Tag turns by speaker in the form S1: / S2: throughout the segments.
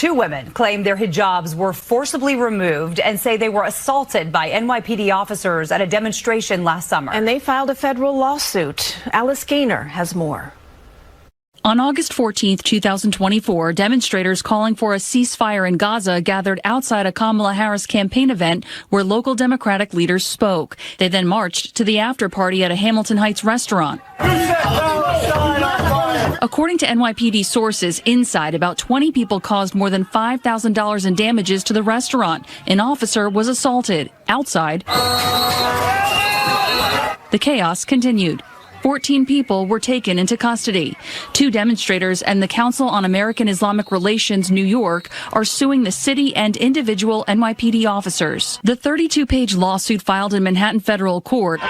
S1: Two women claim their hijabs were forcibly removed and say they were assaulted by NYPD officers at a demonstration last summer.
S2: And they filed a federal lawsuit. Alice Gaynor has more.
S3: On August 14, 2024, demonstrators calling for a ceasefire in Gaza gathered outside a Kamala Harris campaign event where local Democratic leaders spoke. They then marched to the after party at a Hamilton Heights restaurant. According to NYPD sources, inside, about 20 people caused more than $5,000 in damages to the restaurant. An officer was assaulted. Outside, the chaos continued. 14 people were taken into custody. Two demonstrators and the Council on American Islamic Relations, New York, are suing the city and individual NYPD officers. The 32-page lawsuit filed in Manhattan federal court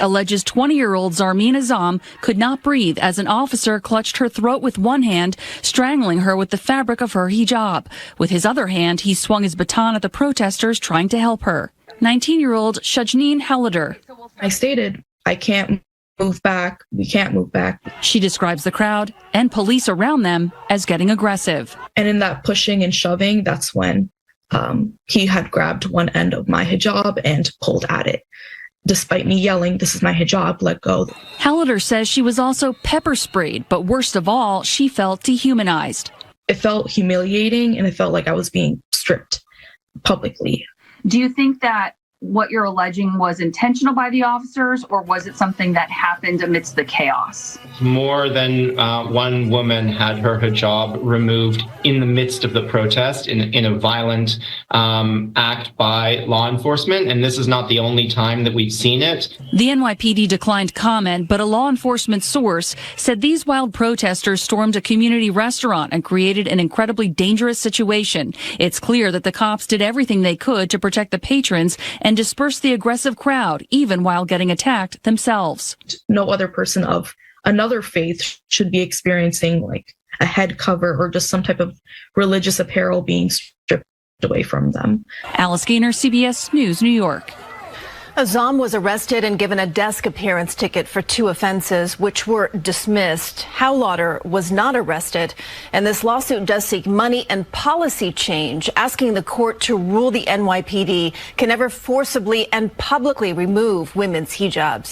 S3: alleges 20-year-old Zarmeen Azam could not breathe as an officer clutched her throat with one hand, strangling her with the fabric of her hijab. With his other hand, he swung his baton at the protesters trying to help her. 19-year-old Shajneen Hallider.
S4: I stated, I can't move back. We can't move back.
S3: She describes the crowd and police around them as getting aggressive.
S4: And in that pushing and shoving, that's when he had grabbed one end of my hijab and pulled at it. Despite me yelling, "This is my hijab, let go."
S3: Hallider says she was also pepper sprayed, but worst of all, she felt dehumanized.
S4: It felt humiliating, and it felt like I was being stripped publicly.
S5: Do you think that what you're alleging was intentional by the officers, or was it something that happened amidst the chaos?
S6: More than one woman had her hijab removed in the midst of the protest in a violent act by law enforcement. And this is not the only time that we've seen it.
S3: The NYPD declined comment, but a law enforcement source said these wild protesters stormed a community restaurant and created an incredibly dangerous situation. It's clear that the cops did everything they could to protect the patrons and disperse the aggressive crowd, even while getting attacked themselves.
S4: No other person of another faith should be experiencing like a head cover or just some type of religious apparel being stripped away from them.
S3: Alice Gaynor, CBS News, New York.
S2: Azam was arrested and given a desk appearance ticket for 2 offenses, which were dismissed. Howlauder was not arrested, and this lawsuit does seek money and policy change, asking the court to rule the NYPD can never forcibly and publicly remove women's hijabs.